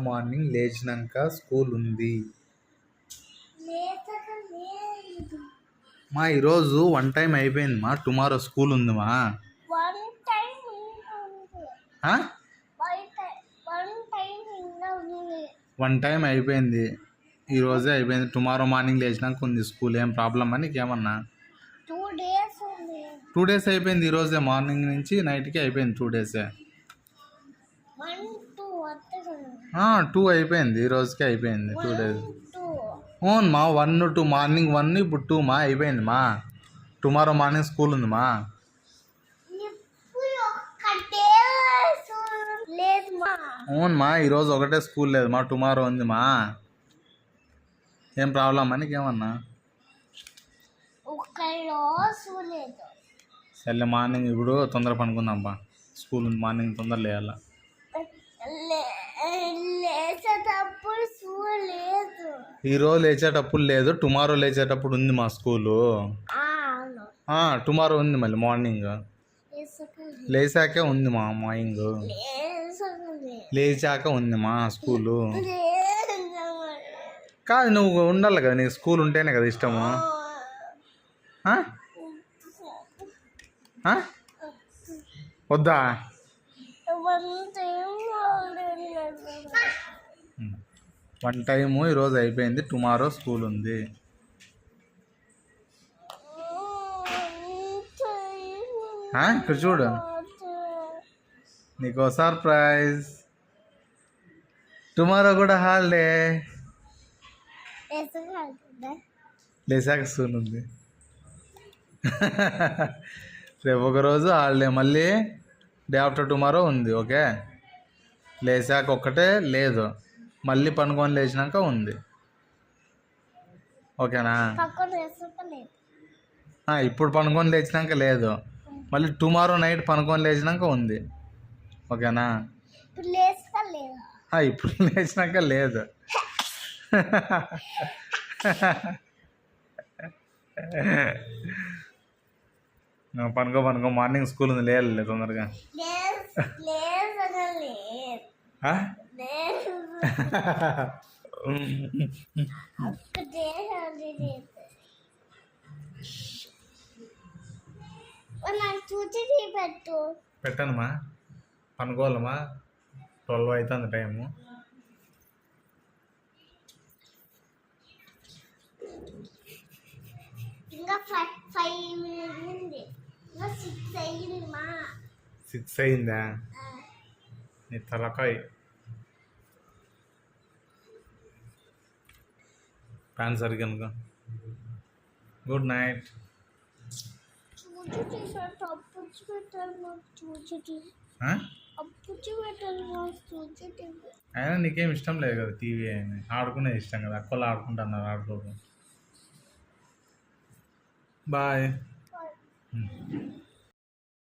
Morning లేచినాక school ఉంది. మా ఈరోజు 1 టైం అయిపోయింది మా. టుమారో స్కూల్ ఉంది మా. 1 టైం అయిపోయింది, ఈరోజే అయిపోయింది. టుమారో మార్నింగ్ లేచినాక ఉంది స్కూల్. ఏం ప్రాబ్లమా నీకేమన్నా? 2 డేస్ అయిపోయింది. ఈరోజే మార్నింగ్ నుంచి నైట్కి అయిపోయింది. 2 డేసే. 2 అయిపోయింది, ఈ రోజుకే అయిపోయింది. 2 డేస్ అవును మా. 1 to మార్నింగ్ 1, ఇప్పుడు 2 మా అయిపోయింది మా. టుమారో మార్నింగ్ స్కూల్ ఉంది మా. అవును మా, ఈరోజు ఒకటే స్కూల్ లేదు మా. టుమారో ఉంది మా. ఏం ప్రాబ్లమ్ నీకేమన్నా? సర్లే మార్నింగ్ ఇప్పుడు తొందర పనుకుందాంపా. స్కూల్ ఉంది మార్నింగ్, తొందర లేయాల. ఈరోజు లేచేటప్పుడు లేదు, టుమారో లేచేటప్పుడు ఉంది మా స్కూలు. టుమారో ఉంది మళ్ళీ మార్నింగ్. లేచాకే ఉంది మా. మార్నింగ్ లేచాక ఉంది మా స్కూలు. కాదు, నువ్వు ఉండాలి కదా, నీకు స్కూల్ ఉంటేనే కదా ఇష్టము. వద్దా? 1 టైము ఈరోజు అయిపోయింది. టుమారో స్కూల్ ఉంది. ఇక్కడ చూడు, నీకు సర్ప్రైజ్. టుమారో కూడా హాలిడే. లేచాక స్కూల్ ఉంది. రేపు ఒకరోజు హాలిడే, మళ్ళీ డే ఆఫ్టర్ టుమారో ఉంది. ఓకే, లేచాక ఒక్కటే లేదు, మళ్ళీ పనుకొని లేచినాక ఉంది. ఓకేనా? ఇప్పుడు పనుకొని లేచినాక లేదు, మళ్ళీ టుమారో నైట్ పనుకొని లేచినాక ఉంది. ఓకేనా? ఇప్పుడు లేచినాక లేదు. పనుకో మార్నింగ్ స్కూల్ ఉంది. లేదు తొందరగా. పెట్టనమ్మా, పనుకోవాలమ్మా. 12 అవుతుంది టైము. ఇంకా 6 అయిందా? నీ తలకాయ. ప్యాన్ సరిగ్గా అనుకో. Good night. అయినా నీకేం ఇష్టం లేదు కదా టీవీ అని. ఆడుకునేది ఇష్టం కదా, అక్కలు ఆడుకుంటున్నారు. ఆడుకోకు. బాయ్.